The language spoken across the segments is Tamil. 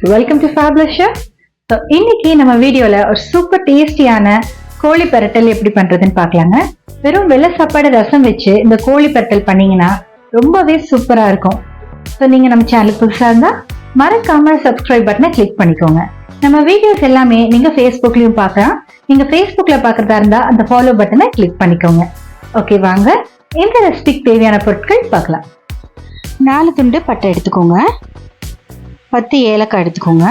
Welcome to fabulous chef. So இன்னைக்கு நம்ம வீடியோவில் ஒரு சூப்பர் டேஸ்டியான கோழி பெரட்டல் எப்படி பண்ணுறதுன்னு பார்க்கலாங்க. வெறும் வெள்ளை சாப்பாடு ரசம் வச்சு இந்த கோழி பெரட்டல் பண்ணிங்கன்னா ரொம்பவே சூப்பராக இருக்கும். ஸோ நீங்கள் நம்ம சேனலுக்கு புதுசாக இருந்தால் மறக்காமல் சப்ஸ்கிரைப் பட்டனை கிளிக் பண்ணிக்கோங்க. நம்ம வீடியோஸ் எல்லாமே நீங்கள் ஃபேஸ்புக்லேயும் பார்க்கலாம். நீங்கள் ஃபேஸ்புக்கில் பார்க்குறதா இருந்தால் அந்த ஃபாலோ பட்டனை கிளிக் பண்ணிக்கோங்க. ஓகே, வாங்க இந்த ரெசிபிக்கு தேவையான பொருட்கள் பார்க்கலாம். 4 துண்டு பட்டை எடுத்துக்கோங்க, 10 ஏலக்காய் எடுத்துக்கோங்க,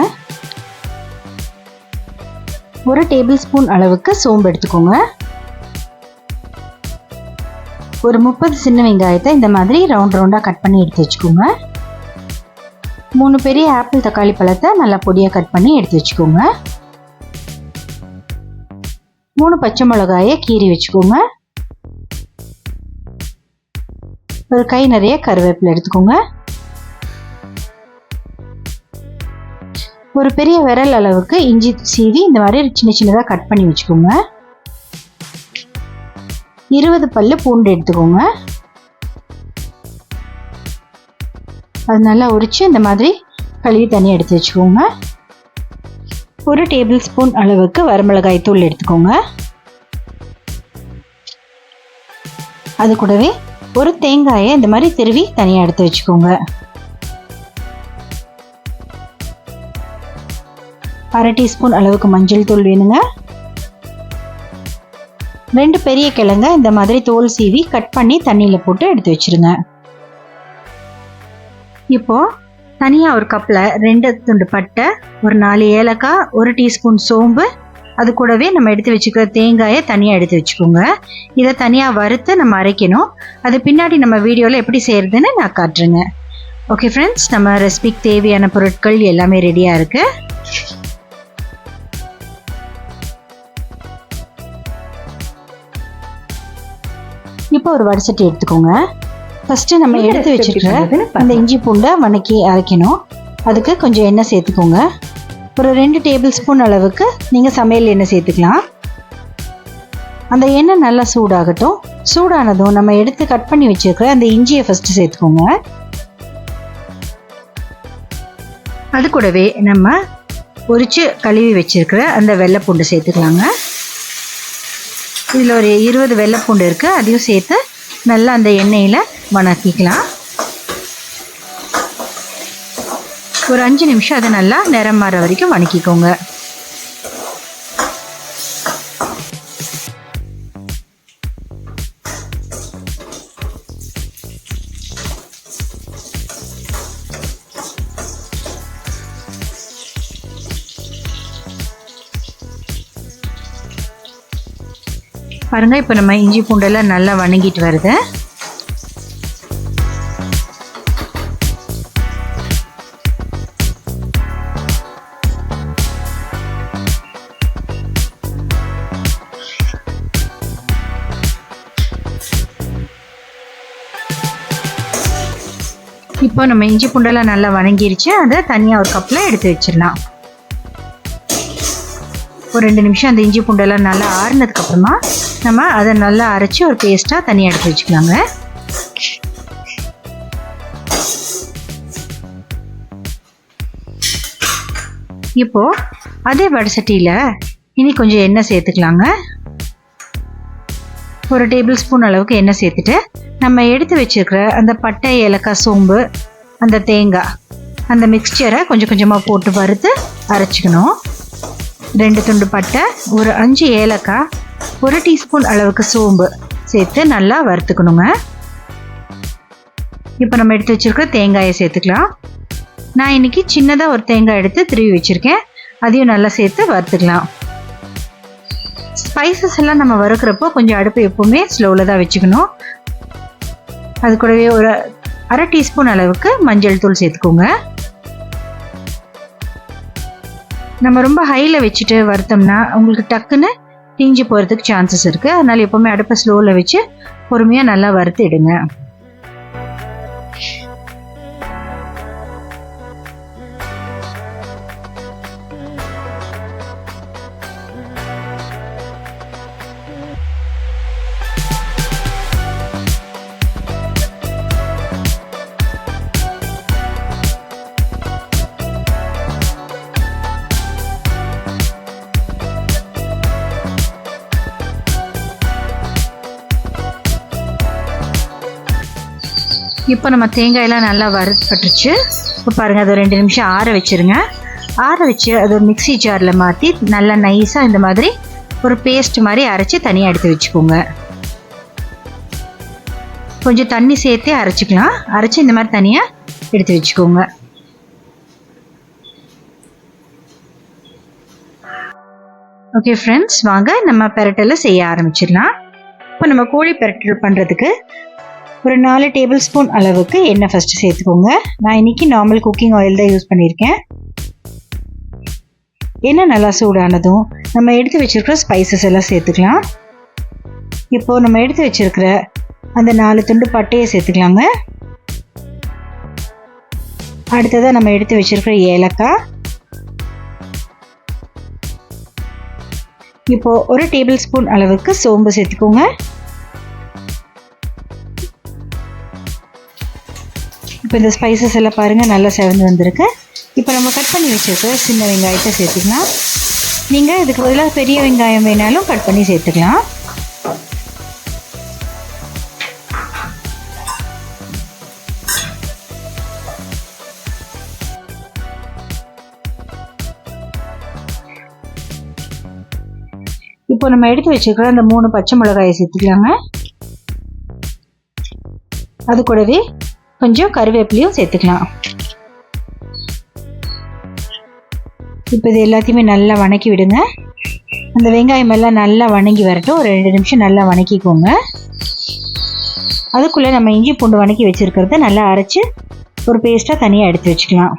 1 டேபிள் ஸ்பூன் அளவுக்கு சோம்பு எடுத்துக்கோங்க, ஒரு 30 சின்ன வெங்காயத்தை இந்த மாதிரி ரவுண்டாக கட் பண்ணி எடுத்து வச்சுக்கோங்க, 3 பெரிய ஆப்பிள் தக்காளி பழத்தை நல்லா பொடியாக கட் பண்ணி எடுத்து வச்சுக்கோங்க, 3 பச்சை மிளகாயை கீறி வச்சுக்கோங்க, ஒரு கை நிறைய கருவேப்பிலை எடுத்துக்கோங்க, ஒரு பெரிய விரல் அளவுக்கு இஞ்சி சீவி இந்த மாதிரி சின்ன சின்னதாக கட் பண்ணி வச்சுக்கோங்க, 20 பல்லு பூண்டு எடுத்துக்கோங்க, அது நல்லா உரிச்சு இந்த மாதிரி கழுவி தனியாக எடுத்து வச்சுக்கோங்க, 1 டேபிள் ஸ்பூன் அளவுக்கு வரமிளகாய் தூள் எடுத்துக்கோங்க, அது கூடவே ஒரு தேங்காயை இந்த மாதிரி திருவி தனியாக எடுத்து வச்சுக்கோங்க, 1/2 டீஸ்பூன் அளவுக்கு மஞ்சள் தூள் வேணுங்க, 2 பெரிய கிழங்க இந்த மாதிரி தோல் சீவி கட் பண்ணி தண்ணியில் போட்டு எடுத்து வச்சிருங்க. இப்போ தனியாக ஒரு கப்பில் 2 துண்டு பட்டை, ஒரு 4 ஏலக்காய், 1 டீஸ்பூன் சோம்பு, அது கூடவே நம்ம எடுத்து வச்சுக்கிற தேங்காயை தனியாக எடுத்து வச்சுக்கோங்க. இதை தனியாக வறுத்து நம்ம அரைக்கணும். அது பின்னாடி நம்ம வீடியோவில் எப்படி செய்கிறதுன்னு நான் காட்டுறேங்க. ஓகே ஃப்ரெண்ட்ஸ், நம்ம ரெசிபிக்கு தேவையான பொருட்கள் எல்லாமே ரெடியாக இருக்குது. இப்போ ஒரு வடசட்டி எடுத்துக்கோங்க. ஃபஸ்ட்டு நம்ம எடுத்து வச்சுருக்கிற அந்த இஞ்சி பூண்டை வணக்கி அரைக்கணும். அதுக்கு கொஞ்சம் எண்ணெய் சேர்த்துக்கோங்க. ஒரு 2 டேபிள் ஸ்பூன் அளவுக்கு நீங்கள் சமையல் எண்ணெய் சேர்த்துக்கலாம். அந்த எண்ணெய் நல்லா சூடாகட்டும். சூடானதும் நம்ம எடுத்து கட் பண்ணி வச்சுருக்கிற அந்த இஞ்சியை ஃபஸ்ட்டு சேர்த்துக்கோங்க. அது கூடவே நம்ம உரித்து கழுவி வச்சுருக்கிற அந்த வெள்ளைப்பூண்டு சேர்த்துக்கலாங்க. இதில் ஒரு 20 வெள்ளைப்பூண்டு இருக்குது, அதையும் சேர்த்து நல்லா அந்த எண்ணெயில் வணக்கிக்கலாம். ஒரு 5 நிமிஷம் அதை நல்லா நிறம் மாற வரைக்கும் வணக்கிக்கோங்க. பாருங்க, இப்போ நம்ம இஞ்சி பூண்டெல்லாம் நல்லா வணங்கிட்டு வருது. இப்போ நம்ம இஞ்சி பூண்டெல்லாம் நல்லா வணங்கிருச்சு. அதை தனியாக ஒரு கப்பில் எடுத்து வச்சிடலாம். ஒரு 2 நிமிஷம் அந்த இஞ்சி பூண்டெல்லாம் நல்லா ஆறுனதுக்கப்புறமா நம்ம அதை நல்லா அரைச்சி ஒரு பேஸ்ட்டாக தனியாக எடுத்து வச்சுக்கலாங்க. இப்போது அதே வடசட்டியில் இனி கொஞ்சம் எண்ணெய் சேர்த்துக்கலாங்க. ஒரு டேபிள் ஸ்பூன் அளவுக்கு எண்ணெய் சேர்த்துட்டு நம்ம எடுத்து வச்சுருக்கிற அந்த பட்டை, ஏலக்காய், சோம்பு, அந்த தேங்காய், அந்த மிக்ஸ்சரை கொஞ்சம் கொஞ்சமாக போட்டு வறுத்து அரைச்சிக்கணும். 2 துண்டு பட்டை, ஒரு 5 ஏலக்காய், 1 டீஸ்பூன் அளவுக்கு சோம்பு சேர்த்து நல்லா வறுத்துக்கணுங்க. இப்போ நம்ம எடுத்து வச்சுருக்கிற தேங்காயை சேர்த்துக்கலாம். நான் இன்றைக்கி சின்னதாக ஒரு தேங்காய் எடுத்து திருவி வச்சுருக்கேன், அதையும் நல்லா சேர்த்து வறுத்துக்கலாம். ஸ்பைசஸ் எல்லாம் நம்ம வறுக்கிறப்போ கொஞ்சம் அடுப்பு எப்போவுமே ஸ்லோவில் தான் வச்சுக்கணும். அது கூடவே ஒரு 1/2 டீஸ்பூன் அளவுக்கு மஞ்சள் தூள் சேர்த்துக்கோங்க. நம்ம ரொம்ப ஹையில் வச்சுட்டு வறுத்தோம்னா உங்களுக்கு டக்குன்னு தீஞ்சு போகிறதுக்கு சான்சஸ் இருக்குது. அதனால் எப்போவுமே அடுப்பை ஸ்லோவில் வச்சு பொறுமையாக நல்லா வறுத்து எடுங்க. இப்போ நம்ம தேங்காயெல்லாம் நல்லா வறுப்பட்டுருச்சு. இப்போ பாருங்கள், அதை 2 நிமிஷம் ஆற வச்சுருங்க. ஆற வச்சு அதை ஒரு மிக்ஸி ஜாரில் மாற்றி நல்லா நைஸாக இந்த மாதிரி ஒரு பேஸ்ட் மாதிரி அரைச்சி தனியாக எடுத்து வச்சுக்கோங்க. கொஞ்சம் தண்ணி சேர்த்தே அரைச்சிக்கலாம். அரைச்சி இந்த மாதிரி தனியாக எடுத்து வச்சுக்கோங்க. ஓகே ஃப்ரெண்ட்ஸ், வாங்க நம்ம பெரட்டலை செய்ய ஆரம்பிச்சிடலாம். இப்போ நம்ம கோழி பெரட்டல் பண்ணுறதுக்கு ஒரு 4 டேபிள் ஸ்பூன் அளவுக்கு எண்ணெய் ஃபஸ்ட்டு சேர்த்துக்கோங்க. நான் இன்றைக்கி நார்மல் குக்கிங் ஆயில் தான் யூஸ் பண்ணியிருக்கேன். எண்ணெய் நல்லா சூடானதும் நம்ம எடுத்து வச்சுருக்கிற ஸ்பைசஸ் எல்லாம் சேர்த்துக்கலாம். இப்போது நம்ம எடுத்து வச்சுருக்கிற அந்த 4 துண்டு பட்டையை சேர்த்துக்கலாங்க. அடுத்ததாக நம்ம எடுத்து வச்சுருக்கிற ஏலக்காய். இப்போது ஒரு டேபிள் ஸ்பூன் அளவுக்கு சோம்பு சேர்த்துக்கோங்க. இப்போ இந்த ஸ்பைசஸ் எல்லாம் பாருங்கள் நல்லா செவந்து வந்திருக்கு. இப்போ நம்ம கட் பண்ணி வச்சுருக்க சின்ன வெங்காயத்தை சேர்த்துக்கலாம். நீங்கள் இதுக்கு பதிலாக பெரிய வெங்காயம் வேணாலும் கட் பண்ணி சேர்த்துக்கலாம். இப்போ நம்ம எடுத்து வச்சுருக்கிற அந்த 3 பச்சை மிளகாயை சேர்த்துக்கலாங்க. அது கூடவே கொஞ்சம் கருவேப்பிலையும் சேர்த்துக்கலாம். இப்போ இது எல்லாத்தையுமே நல்லா வணக்கி விடுங்க. அந்த வெங்காயம் எல்லாம் நல்லா வணங்கி வரட்டும். ஒரு 2 நிமிஷம் நல்லா வணக்கிக்கோங்க. அதுக்குள்ளே நம்ம இஞ்சி பூண்டு வணக்கி வச்சுருக்கிறத நல்லா அரைச்சி ஒரு பேஸ்ட்டாக தனியாக எடுத்து வச்சுக்கலாம்.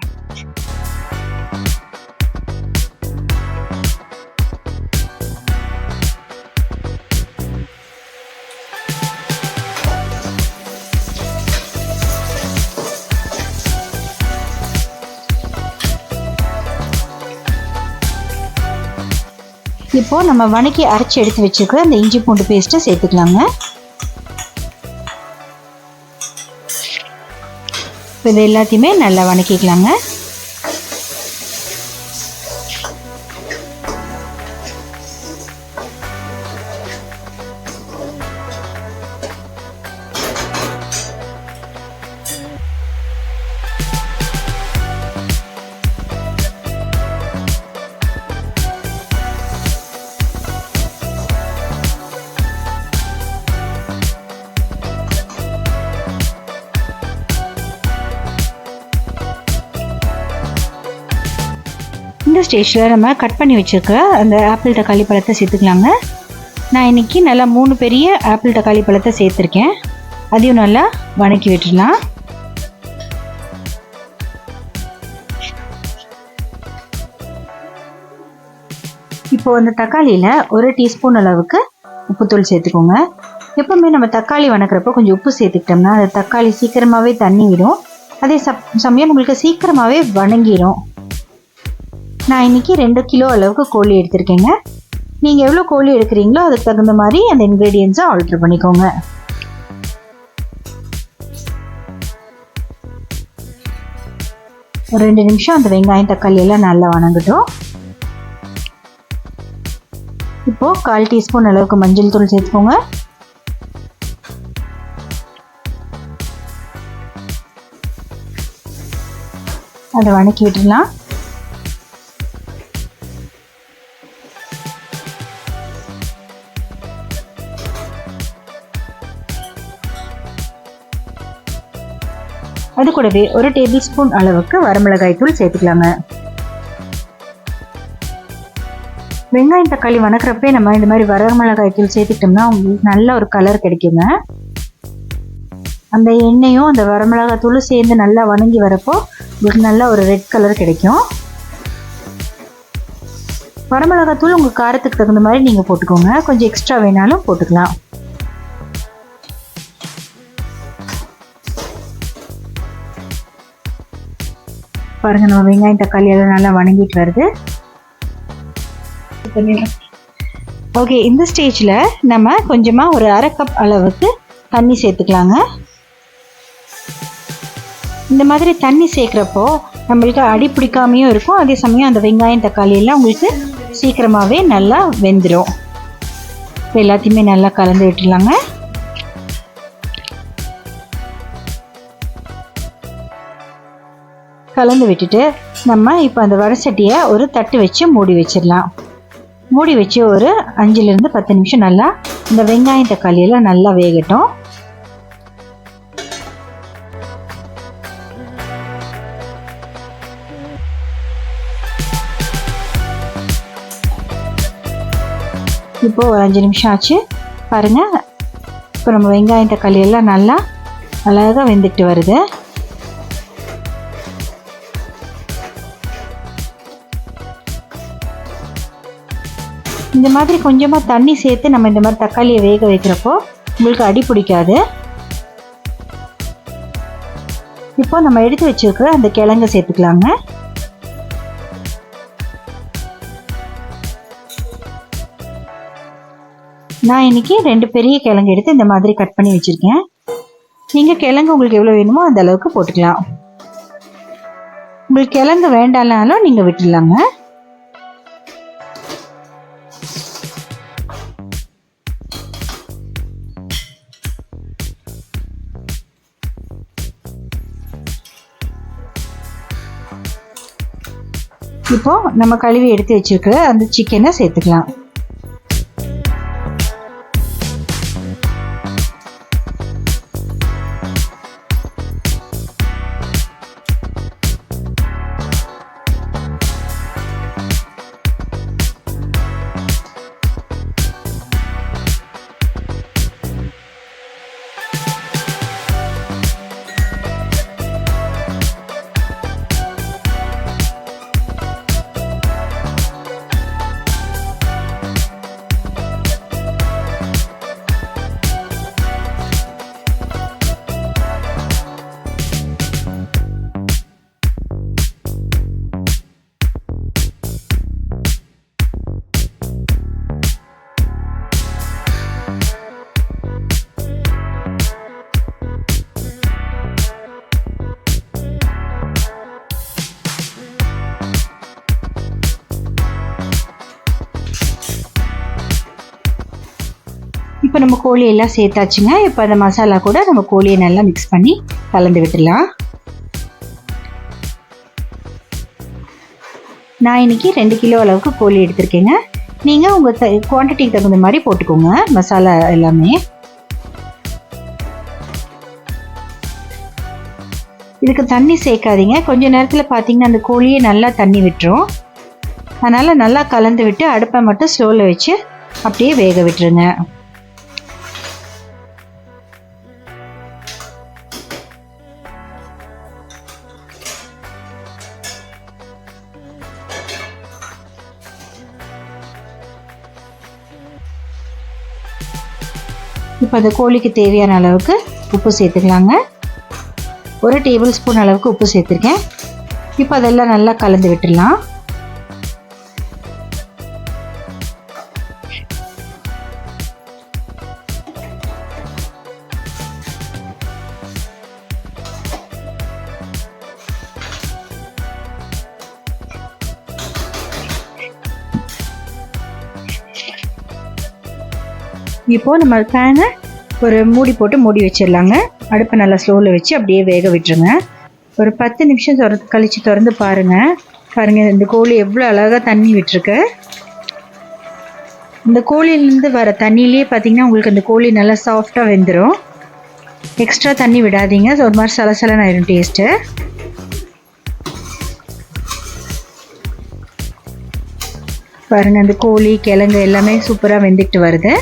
இப்போது நம்ம வணக்கி அரைச்சி எடுத்து வச்சுருக்கிற அந்த இஞ்சி பூண்டு பேஸ்ட்டை சேர்த்துக்கலாங்க. இப்போ இது எல்லாத்தையுமே நல்லா வணக்கிக்கலாங்க. இந்த ஸ்டேஜில் நம்ம கட் பண்ணி வச்சுருக்க அந்த ஆப்பிள் தக்காளி பழத்தை சேர்த்துக்கலாங்க. நான் இன்றைக்கி நல்லா 3 பெரிய ஆப்பிள் தக்காளி பழத்தை சேர்த்துருக்கேன். அதையும் நல்லா வணக்கி விட்டுடலாம். இப்போது அந்த தக்காளியில் 1 டீஸ்பூன் அளவுக்கு உப்புத்தூள் சேர்த்துக்கோங்க. எப்போவுமே நம்ம தக்காளி வணக்கிறப்போ கொஞ்சம் உப்பு சேர்த்துக்கிட்டோம்னா அந்த தக்காளி சீக்கிரமாகவே தண்ணி விடும். அதே சமயம் உங்களுக்கு சீக்கிரமாகவே வணங்கிடும். நான் இன்றைக்கி 2 கிலோ அளவுக்கு கோழி எடுத்திருக்கேங்க. நீங்கள் எவ்வளோ கோழி எடுக்கிறீங்களோ அதுக்கு தகுந்த மாதிரி அந்த இன்க்ரீடியன்ஸை ஆல்ட்ரு பண்ணிக்கோங்க. ஒரு 2 நிமிஷம் அந்த வெங்காயம் தக்காளி எல்லாம் நல்லா வணங்கட்டும். இப்போது 1/4 டீஸ்பூன் அளவுக்கு மஞ்சள் தூள் சேர்த்துக்கோங்க. அதை வணக்கி விட்டுடலாம். அது கூடவே 1 டேபிள் ஸ்பூன் அளவுக்கு வரமிளகாய் தூள் சேர்த்துக்கலாங்க. வெங்காயம் தக்காளி வணக்கிறப்பே நம்ம இந்த மாதிரி வரமிளகாய் தூள் சேர்த்துக்கிட்டோம்னா உங்களுக்கு நல்ல ஒரு கலர் கிடைக்குங்க. அந்த எண்ணெயும் அந்த வரமிளகாய் தூளும் சேர்ந்து நல்லா வணங்கி வரப்போ உங்களுக்கு நல்ல ஒரு ரெட் கலர் கிடைக்கும். வரமிளகாய் தூள் உங்கள் காரத்துக்கு தகுந்த மாதிரி நீங்கள் போட்டுக்கோங்க. கொஞ்சம் எக்ஸ்ட்ரா வேணாலும் போட்டுக்கலாம். பாருங்கள், நம்ம வெங்காயம் தக்காளி எல்லாம் நல்லா வணங்கிட்டு வருது. ஓகே, இந்த ஸ்டேஜில் நம்ம கொஞ்சமாக ஒரு 1/2 கப் அளவுக்கு தண்ணி சேர்த்துக்கலாங்க. இந்த மாதிரி தண்ணி சேர்க்குறப்போ நம்மளுக்கு அடி பிடிக்காமையும் இருக்கும். அதே சமயம் அந்த வெங்காயம் தக்காளி எல்லாம் உங்களுக்கு சீக்கிரமாகவே நல்லா வெந்துடும். இப்போ எல்லாத்தையுமே நல்லா கலந்து விட்டுடலாங்க. கலந்து விட்டுட்டு நம்ம இப்போ அந்த வடை சட்டியை ஒரு தட்டு வச்சு மூடி வச்சிடலாம். மூடி வச்சு ஒரு 5லேருந்து 10 நிமிஷம் நல்லா இந்த வெங்காயம் தக்காளி எல்லாம் நல்லா வேகட்டும். இப்போ ஒரு 5 நிமிஷம் ஆச்சு பாருங்கள். இப்போ நம்ம வெங்காயம் தக்காளி எல்லாம் நல்லா அழகாக வெந்துட்டு வருது. இந்த மாதிரி கொஞ்சமாக தண்ணி சேர்த்து நம்ம இந்த மாதிரி தக்காளியை வேக வைக்கிறப்போ உங்களுக்கு அடி பிடிக்காது. இப்போ நம்ம எடுத்து வச்சிருக்கிற அந்த கிழங்கை சேர்த்துக்கலாங்க. நான் இன்னைக்கு 2 பெரிய கிழங்கு எடுத்து இந்த மாதிரி கட் பண்ணி வச்சுருக்கேன். நீங்கள் கிழங்கு உங்களுக்கு எவ்வளோ வேணுமோ அந்த அளவுக்கு போட்டுக்கலாம். உங்களுக்கு கிழங்கு வேண்டாம்னாலும் நீங்கள் விட்டுடலாங்க. இப்போ நம்ம கழுவி எடுத்து வச்சிருக்கிற அந்த சிக்கனை சேர்த்துக்கலாம். இப்போ நம்ம கோழி எல்லாம் சேர்த்தாச்சுங்க. இப்போ அந்த மசாலா கூட நம்ம கோழியை நல்லா மிக்ஸ் பண்ணி கலந்து விட்டுடலாம். நான் இன்னைக்கு 2 கிலோ அளவுக்கு கோழி எடுத்திருக்கேங்க. நீங்கள் உங்கள் குவான்டிட்டிக்கு தகுந்த மாதிரி போட்டுக்கோங்க மசாலா எல்லாமே. இதுக்கு தண்ணி சேர்க்காதீங்க. கொஞ்ச நேரத்தில் பார்த்தீங்கன்னா அந்த கோழியை நல்லா தண்ணி விட்டுரும். அதனால் நல்லா கலந்து விட்டு அடுப்பை மட்டும் ஸ்லோவில் வச்சு அப்படியே வேக விட்டுருங்க. இப்போ அந்த கோழிக்கு தேவையான அளவுக்கு உப்பு சேர்த்துக்கலாங்க. 1 டேபிள் ஸ்பூன் அளவுக்கு உப்பு சேர்த்துருக்கேன். இப்போ அதெல்லாம் நல்லா கலந்து விட்டுடலாம். இப்போ நம்ம பேனை ஒரு மூடி போட்டு மூடி வச்சிடலாங்க. அடுப்பை நல்லா ஸ்லோவில் வச்சு அப்படியே வேக விட்டுருங்க. ஒரு 10 நிமிஷம் கழித்து திறந்து பாருங்கள் இந்த கோழி எவ்வளோ அழகாக தண்ணி விட்டுருக்கு. இந்த கோழியிலேருந்து வர தண்ணியிலே பார்த்திங்கன்னா உங்களுக்கு அந்த கோழி நல்லா சாஃப்டாக வெந்துடும். எக்ஸ்ட்ரா தண்ணி விடாதீங்க, ஒரு மாதிரி சலசலன்னு ஆயிடும் டேஸ்ட்டு. பாருங்கள் அந்த கோழி கிழங்கு எல்லாமே சூப்பராக வெந்துக்கிட்டு வருது.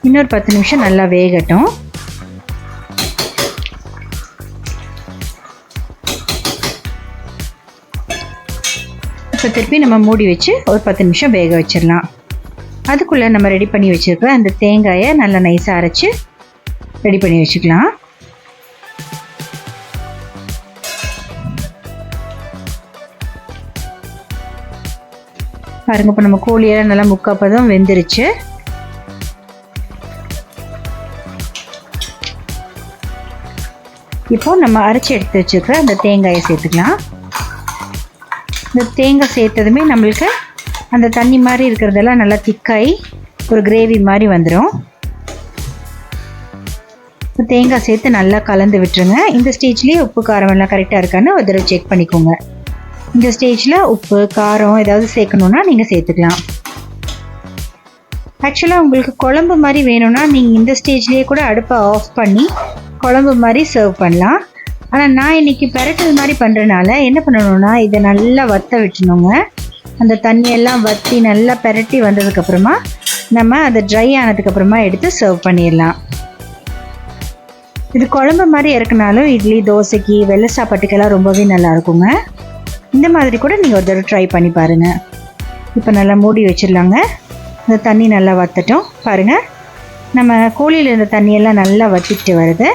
இன்னொரு 10 நிமிஷம் நல்லா வேகட்டும். இப்போ திருப்பி நம்ம மூடி வச்சு ஒரு 10 நிமிஷம் வேக வச்சிடலாம். அதுக்குள்ளே நம்ம ரெடி பண்ணி வச்சுருக்கிற அந்த தேங்காயை நல்லா நைஸாக அரைச்சி ரெடி பண்ணி வச்சுக்கலாம். பாருங்க, இப்போ நம்ம கோழியெல்லாம் நல்லா முக்காப்பதம் வெந்துருச்சு. இப்போ நம்ம அரைச்சி எடுத்து வச்சுருக்கிற அந்த தேங்காயை சேர்த்துக்கலாம். இந்த தேங்காய் சேர்த்ததுமே நம்மளுக்கு அந்த தண்ணி மாதிரி இருக்கிறதெல்லாம் நல்லா திக்காகி ஒரு கிரேவி மாதிரி வந்துடும். தேங்காய் சேர்த்து நல்லா கலந்து விட்டுருங்க. இந்த ஸ்டேஜ்லேயே உப்பு காரம் எல்லாம் கரெக்டாக இருக்கான்னு ஒரு தடவை செக் பண்ணிக்கோங்க. இந்த ஸ்டேஜில் உப்பு காரம் ஏதாவது சேர்க்கணுன்னா நீங்கள் சேர்த்துக்கலாம். ஆக்சுவலாக உங்களுக்கு குழம்பு மாதிரி வேணும்னா நீங்கள் இந்த ஸ்டேஜ்லேயே கூட அடுப்பை ஆஃப் பண்ணி குழம்பு மாதிரி சர்வ் பண்ணலாம். ஆனால் நான் இன்றைக்கி பெரட்டல் மாதிரி பண்ணுறதுனால என்ன பண்ணணுன்னா இதை நல்லா வற்ற விட்டுணுங்க. அந்த தண்ணியெல்லாம் வற்றி நல்லா பெரட்டி வந்ததுக்கப்புறமா நம்ம அதை ட்ரை ஆனதுக்கப்புறமா எடுத்து சர்வ் பண்ணிடலாம். இது குழம்பு மாதிரி இறக்குனாலும் இட்லி தோசைக்கு வெள்ளை சாப்பாட்டுக்கெல்லாம் ரொம்பவே நல்லா இருக்குங்க. இந்த மாதிரி கூட நீங்கள் ஒரு தடவை ட்ரை பண்ணி பாருங்கள். இப்போ நல்லா மூடி வச்சிடலாங்க. இந்த தண்ணி நல்லா வற்றட்டும். பாருங்கள், நம்ம கோழியில் இருந்த தண்ணியெல்லாம் நல்லா வற்றிட்டு வருது.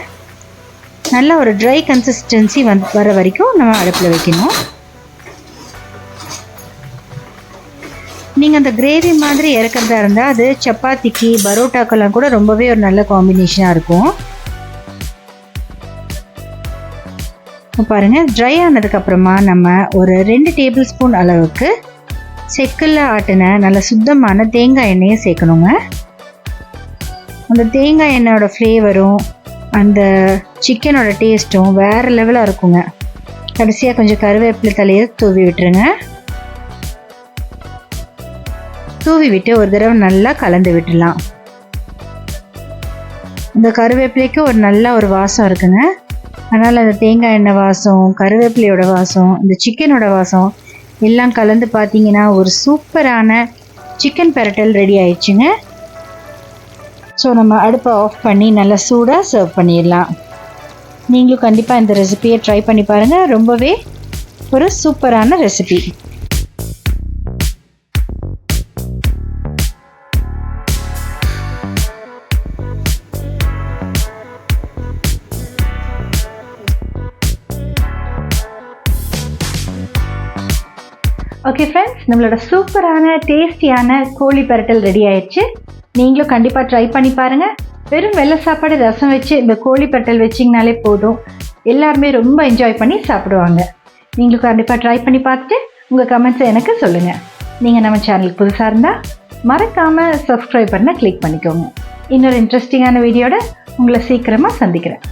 நல்லா ஒரு ட்ரை கன்சிஸ்டன்சி வர வரைக்கும் நம்ம அடுப்பில் வைக்கணும். நீங்கள் அந்த கிரேவி மாதிரி இறக்கிறதா இருந்தால் அது சப்பாத்திக்கு பரோட்டாக்கெல்லாம் கூட ரொம்பவே ஒரு நல்ல காம்பினேஷனாக இருக்கும். பாருங்கள், ட்ரை ஆனதுக்கப்புறமா நம்ம ஒரு 2 டேபிள் ஸ்பூன் அளவுக்கு செக்கில் ஆட்டின நல்ல சுத்தமான தேங்காய் எண்ணெயை சேர்க்கணுங்க. அந்த தேங்காய் எண்ணெயோட ஃப்ளேவரும் அந்த சிக்கனோட டேஸ்ட்டும் வேறு லெவலாக இருக்குங்க. கடைசியாக கொஞ்சம் கருவேப்பிலை தலையை தூவி விட்டுருங்க. தூவி விட்டு ஒரு தடவை நல்லா கலந்து விட்டுடலாம். இந்த கருவேப்பிலைக்கு ஒரு நல்ல ஒரு வாசம் இருக்குங்க. அதனால் அந்த தேங்காய் எண்ணெய் வாசம், கருவேப்பிலையோட வாசம், இந்த சிக்கனோட வாசம் எல்லாம் கலந்து பார்த்தீங்கன்னா ஒரு சூப்பரான சிக்கன் பெரட்டல் ரெடி ஆயிடுச்சுங்க. ஸோ நம்ம அடுப்பை ஆஃப் பண்ணி நல்லா சூடாக சர்வ் பண்ணிடலாம். நீங்களும் கண்டிப்பாக இந்த ரெசிபியை ட்ரை பண்ணி பாருங்கள். ரொம்பவே ஒரு சூப்பரான ரெசிபி. ஓகே ஃப்ரெண்ட்ஸ், நம்மளோட சூப்பரான டேஸ்டியான கோழி பெரட்டல் ரெடி ஆயிடுச்சு. நீங்களும் கண்டிப்பாக ட்ரை பண்ணி பாருங்கள். வெறும் வெள்ளை சாப்பாடு ரசம் வச்சு இந்த கோழி பெரட்டல் வச்சிங்கனாலே போதும், எல்லாருமே ரொம்ப என்ஜாய் பண்ணி சாப்பிடுவாங்க. நீங்களும் கண்டிப்பாக ட்ரை பண்ணி பார்த்துட்டு உங்கள் கமெண்ட்ஸை எனக்கு சொல்லுங்கள். நீங்கள் நம்ம சேனலுக்கு புதுசாக இருந்தால் மறக்காமல் சப்ஸ்கிரைப் பண்ண கிளிக் பண்ணிக்கோங்க. இன்னொரு இன்ட்ரெஸ்டிங்கான வீடியோட உங்களை சீக்கிரமாக சந்திக்கிறேன்.